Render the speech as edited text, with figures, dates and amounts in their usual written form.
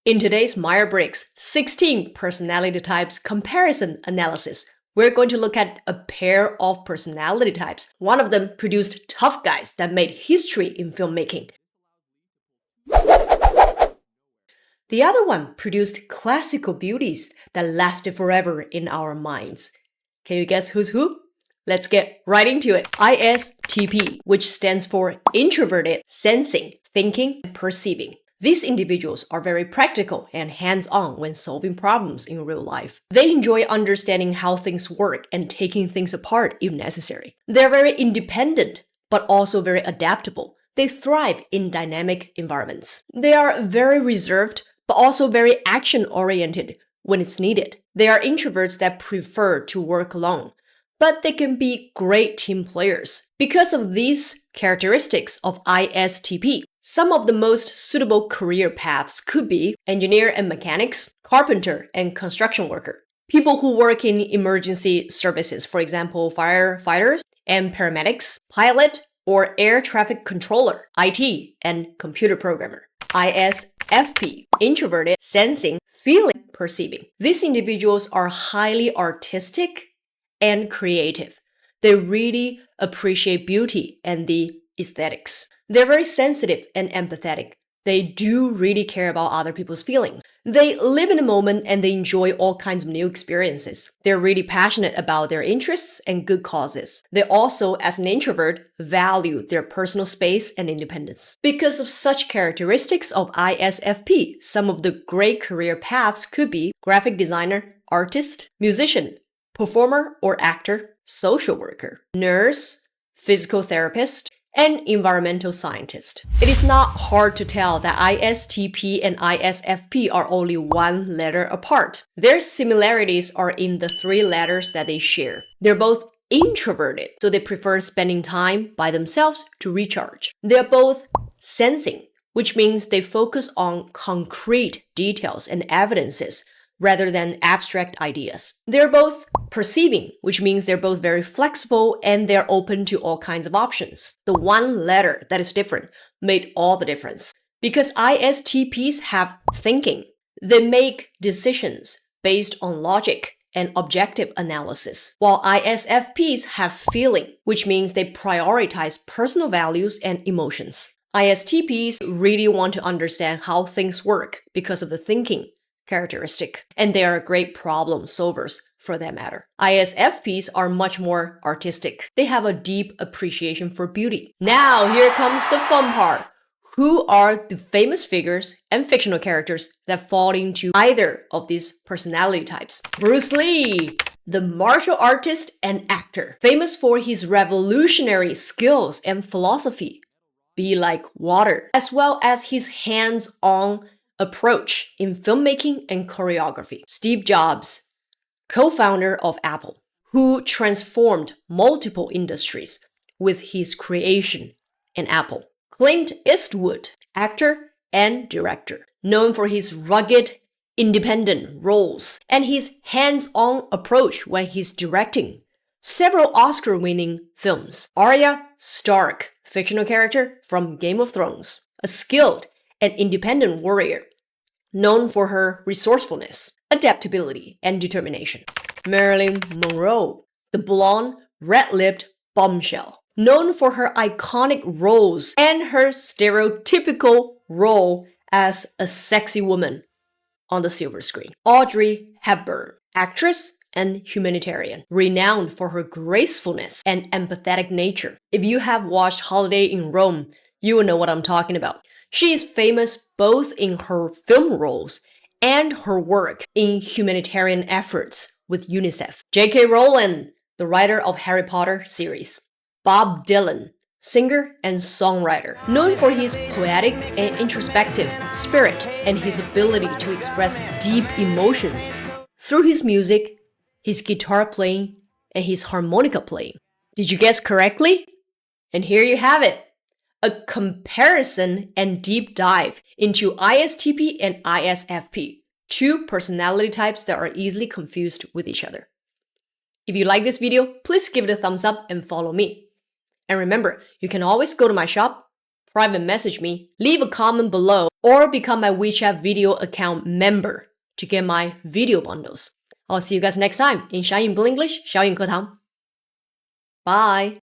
In today's Myers-Briggs 16 personality types comparison analysis, we're going to look at a pair of personality types. One of them produced tough guys that made history in filmmaking. The other one produced classical beauties that lasted forever in our minds. Can you guess who's who? Let's get right into it. ISTP, which stands for Introverted, Sensing, Thinking, and Perceiving. These individuals are very practical and hands-on when solving problems in real life. They enjoy understanding how things work and taking things apart if necessary. They're very independent, but also very adaptable. They thrive in dynamic environments. They are very reserved, but also very action-oriented when it's needed. They are introverts that prefer to work alone, but they can be great team players. Because of these characteristics of ISTP, some of the most suitable career paths could be engineer and mechanics, carpenter and construction worker, people who work in emergency services, for example, firefighters and paramedics, pilot or air traffic controller, IT and computer programmer. ISFP, introverted, sensing, feeling, perceiving. These individuals are highly artistic and creative. They really appreciate beauty and the aesthetics. They're very sensitive and empathetic. They do really care about other people's feelings. They live in the moment and they enjoy all kinds of new experiences. They're really passionate about their interests and good causes. They also, as an introvert, value their personal space and independence. Because of such characteristics of ISFP, some of the great career paths could be graphic designer, artist, musician, performer or actor, social worker, nurse, physical therapist, and environmental scientist. It is not hard to tell that ISTP and ISFP are only one letter apart. Their similarities are in the three letters that they share. They're both introverted, so they prefer spending time by themselves to recharge. They're both sensing, which means they focus on concrete details and evidences rather than abstract ideas. They're both perceiving, which means they're both very flexible and they're open to all kinds of options. The one letter that is different made all the difference. Because ISTPs have thinking, they make decisions based on logic and objective analysis, while ISFPs have feeling, which means they prioritize personal values and emotions. ISTPs really want to understand how things work because of the thinking characteristic, and they are great problem solvers for that matter. ISFPs are much more artistic. They have a deep appreciation for beauty. Now, here comes the fun part. Who are the famous figures and fictional characters that fall into either of these personality types? Bruce Lee, the martial artist and actor, famous for his revolutionary skills and philosophy, be like water, as well as his hands-on approach in filmmaking and choreography. Steve Jobs, co-founder of Apple, who transformed multiple industries with his creation in Apple. Clint Eastwood, actor and director, known for his rugged, independent roles and his hands-on approach when he's directing several Oscar-winning films. Arya Stark, fictional character from Game of Thrones, a skilled and independent warrior, known for her resourcefulness, adaptability, and determination. Marilyn Monroe, the blonde, red-lipped bombshell, known for her iconic roles and her stereotypical role as a sexy woman on the silver screen. Audrey Hepburn, actress and humanitarian, renowned for her gracefulness and empathetic nature. If you have watched Holiday in Rome, you will know what I'm talking about. She is famous both in her film roles and her work in humanitarian efforts with UNICEF. J.K. Rowling, the writer of Harry Potter series. Bob Dylan, singer and songwriter, known for his poetic and introspective spirit and his ability to express deep emotions through his music, his guitar playing, and his harmonica playing. Did you guess correctly? And here you have it. A comparison and deep dive into ISTP and ISFP, two personality types that are easily confused with each other. If you like this video, please give it a thumbs up and follow me. And remember, you can always go to my shop, private message me, leave a comment below, or become my WeChat video account member to get my video bundles. I'll see you guys next time in 闪颖 Blinglish 小颖课堂. Bye!